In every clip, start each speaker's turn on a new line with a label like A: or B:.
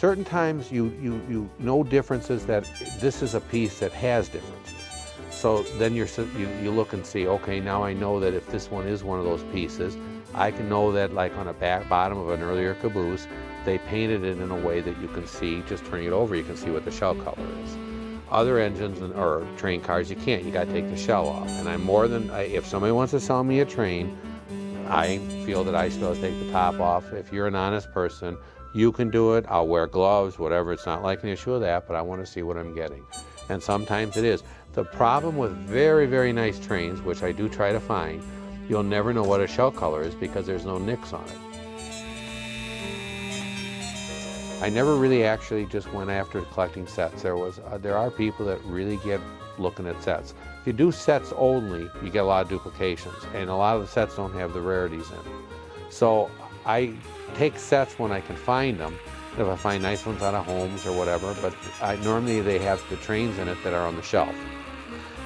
A: certain times you know differences, that this is a piece that has differences. So then you look and see, okay, now I know that if this one is one of those pieces, I can know that like on a bottom of an earlier caboose, they painted it in a way that you can see, just turning it over, you can see what the shell color is. Other engines or train cars, you can't, you gotta take the shell off. And if somebody wants to sell me a train, I feel that I still have to take the top off. If you're an honest person, you can do it. I'll wear gloves, whatever. It's not like an issue of that, but I want to see what I'm getting. And sometimes it is. The problem with very, very nice trains, which I do try to find, you'll never know what a shell color is because there's no nicks on it. I never really actually just went after collecting sets. There are people that really get looking at sets. If you do sets only, you get a lot of duplications, and a lot of the sets don't have the rarities in them. So I take sets when I can find them, if I find nice ones out of homes or whatever, but normally they have the trains in it that are on the shelf.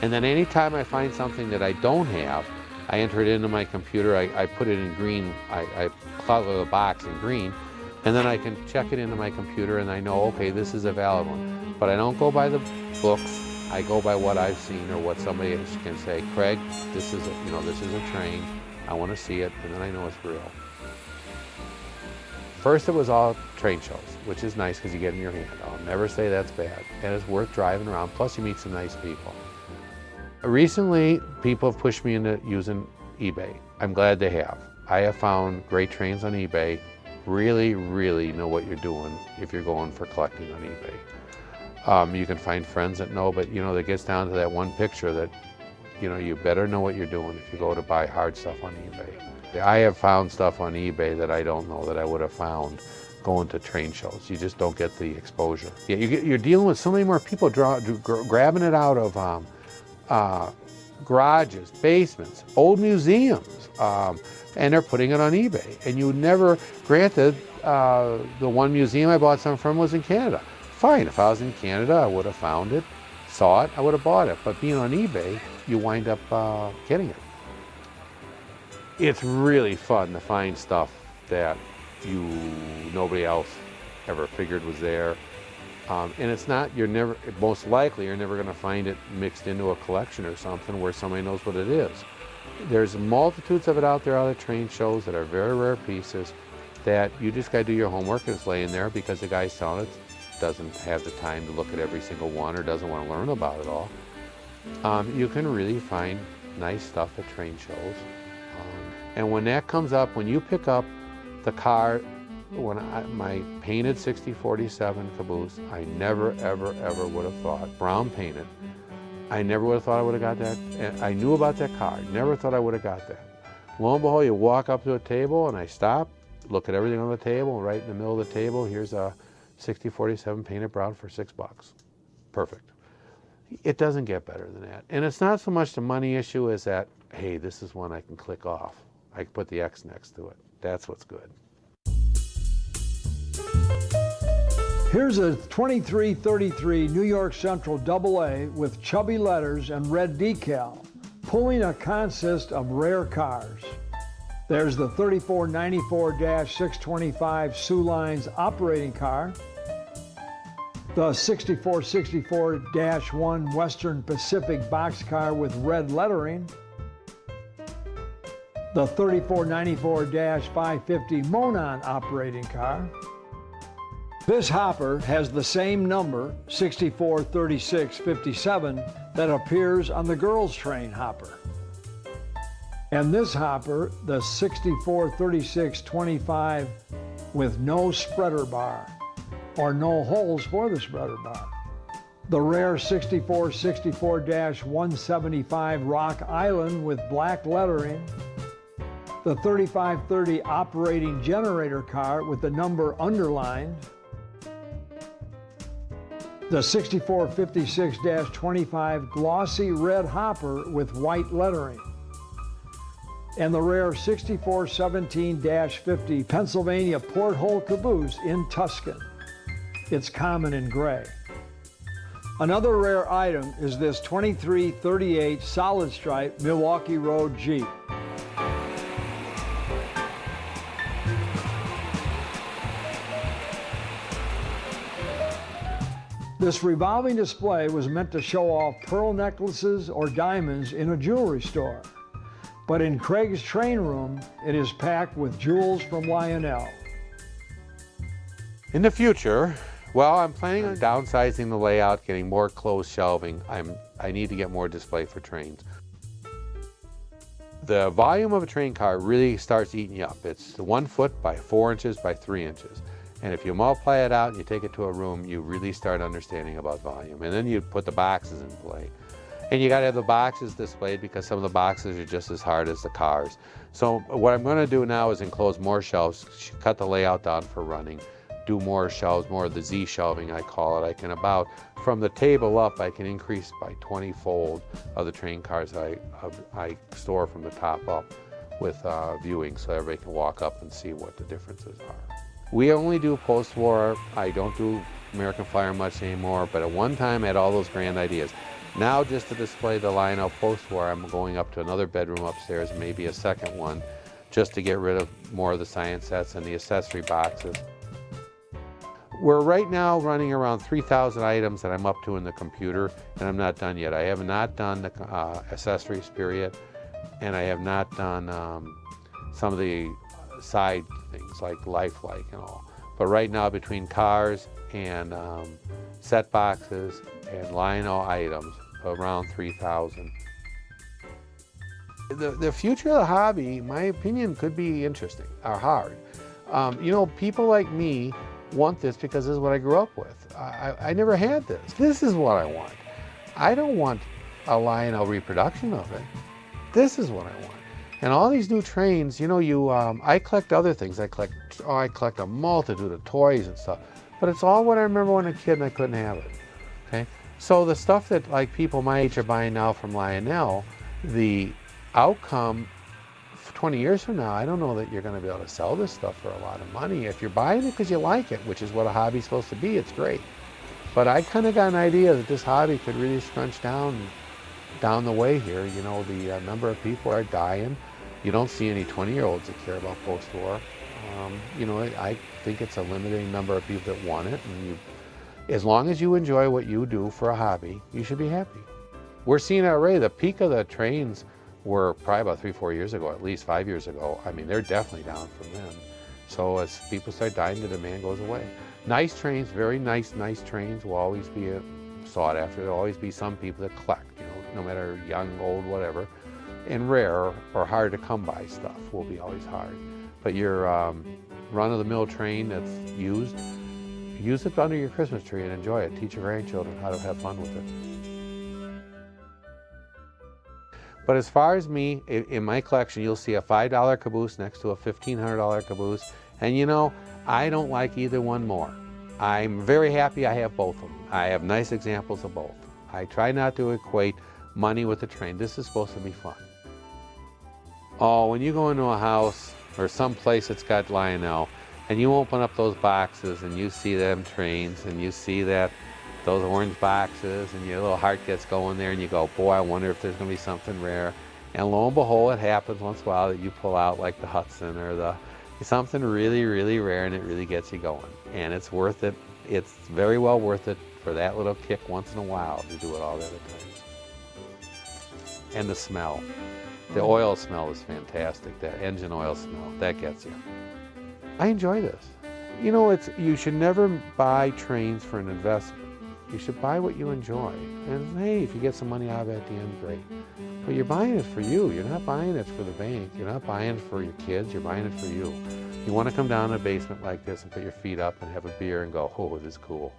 A: And then anytime I find something that I don't have, I enter it into my computer, I put it in green, I color the box in green, and then I can check it into my computer and I know, okay, this is a valid one. But I don't go by the books, I go by what I've seen or what somebody can say, Craig, this is a train, I want to see it, and then I know it's real. First it was all train shows, which is nice because you get it in your hand. I'll never say that's bad. And it's worth driving around, plus you meet some nice people. Recently, people have pushed me into using eBay. I'm glad they have. I have found great trains on eBay. Really, really know what you're doing if you're going for collecting on eBay. You can find friends that know, but that gets down to that one picture that, you better know what you're doing if you go to buy hard stuff on eBay. I have found stuff on eBay that I don't know that I would have found going to train shows. You just don't get the exposure. Yeah, you're dealing with so many more people grabbing it out of garages, basements, old museums, and they're putting it on eBay. And you never, granted, the one museum I bought some from was in Canada. Fine, if I was in Canada, I would have found it, saw it, I would have bought it. But being on eBay, you wind up getting it. It's really fun to find stuff that nobody else ever figured was there. And it's not, most likely you're never going to find it mixed into a collection or something where somebody knows what it is. There's multitudes of it out there, other train shows that are very rare pieces that you just got to do your homework and it's laying there because the guy selling it doesn't have the time to look at every single one or doesn't want to learn about it all. You can really find nice stuff at train shows. And when that comes up, when you pick up the car, my painted 6047 caboose, I never, ever, ever would have thought, brown painted, I never would have thought I would have got that. And I knew about that car, never thought I would have got that. Lo and behold, you walk up to a table and I stop, look at everything on the table, and right in the middle of the table, here's a 6047 painted brown for $6. Perfect. It doesn't get better than that. And it's not so much the money issue as that, hey, this is one I can click off. I can put the X next to it. That's what's good.
B: Here's a 2333 New York Central AA with chubby letters and red decal, pulling a consist of rare cars. There's the 3494-625 Sioux Lines operating car, the 6464-1 Western Pacific boxcar with red lettering, the 3494-550 Monon operating car. This hopper has the same number, 643657, that appears on the girls' train hopper. And this hopper, the 643625, with no spreader bar, or no holes for the spreader bar. The rare 6464-175 Rock Island with black lettering. The 3530 operating generator car with the number underlined. The 6456-25 glossy red hopper with white lettering. And the rare 6417-50 Pennsylvania porthole caboose in Tuscan. It's common in gray. Another rare item is this 2338 solid stripe Milwaukee Road Jeep. This revolving display was meant to show off pearl necklaces or diamonds in a jewelry store. But in Craig's train room, it is packed with jewels from Lionel.
A: In the future, well, I'm planning on downsizing the layout, getting more closed shelving. I need to get more display for trains. The volume of a train car really starts eating you up. It's 1 foot by 4 inches by 3 inches. And if you multiply it out and you take it to a room, you really start understanding about volume. And then you put the boxes in play. And you got to have the boxes displayed because some of the boxes are just as hard as the cars. So what I'm going to do now is enclose more shelves, cut the layout down for running, do more shelves, more of the Z shelving I call it. I can from the table up, I can increase by 20-fold of the train cars I store from the top up with viewing so everybody can walk up and see what the differences are. We only do post-war. I don't do American Flyer much anymore, but at one time I had all those grand ideas. Now, just to display the Lionel post-war, I'm going up to another bedroom upstairs, maybe a second one, just to get rid of more of the science sets and the accessory boxes. We're right now running around 3,000 items that I'm up to in the computer, and I'm not done yet. I have not done the accessories period, and I have not done some of the side things like lifelike and all. But right now, between cars and set boxes and Lionel items, around 3,000. The future of the hobby, in my opinion, could be interesting or hard. You know, people like me want this because this is what I grew up with. I never had this. This is what I want. I don't want a Lionel reproduction of it. This is what I want. And all these new trains, you know, I collect other things. I collect a multitude of toys and stuff. But it's all what I remember when I was a kid and I couldn't have it. Okay? So the stuff that like people my age are buying now from Lionel, the outcome 20 years from now, I don't know that you're going to be able to sell this stuff for a lot of money. If you're buying it because you like it, which is what a hobby's supposed to be, it's great. But I kind of got an idea that this hobby could really scrunch down the way here. You know, the number of people are dying. You don't see any 20-year-olds that care about post-war. You know, I think it's a limiting number of people that want it. And as long as you enjoy what you do for a hobby, you should be happy. We're seeing it already. The peak of the trains were probably about 3-4 years ago, at least 5 years ago. I mean, they're definitely down from then. So as people start dying, the demand goes away. Nice trains, very nice trains will always be sought after. There'll always be some people that collect, you know, no matter young, old, whatever. And rare or hard to come by stuff will be always hard. But your run-of-the-mill train that's used, use it under your Christmas tree and enjoy it. Teach your grandchildren how to have fun with it. But as far as me, in my collection, you'll see a $5 caboose next to a $1,500 caboose. And you know, I don't like either one more. I'm very happy I have both of them. I have nice examples of both. I try not to equate money with the train. This is supposed to be fun. Oh, when you go into a house or some place that's got Lionel, and you open up those boxes and you see them trains and you see those orange boxes and your little heart gets going there and you go, boy, I wonder if there's going to be something rare. And lo and behold, it happens once in a while that you pull out like the Hudson or something really, really rare, and it really gets you going. And it's worth it. It's very well worth it for that little kick once in a while to do it all the other times. And the smell. The oil smell is fantastic. That engine oil smell, that gets you. I enjoy this. You know, you should never buy trains for an investment. You should buy what you enjoy. And hey, if you get some money out of it at the end, great. But you're buying it for you. You're not buying it for the bank. You're not buying it for your kids. You're buying it for you. You want to come down in a basement like this and put your feet up and have a beer and go, oh, this is cool.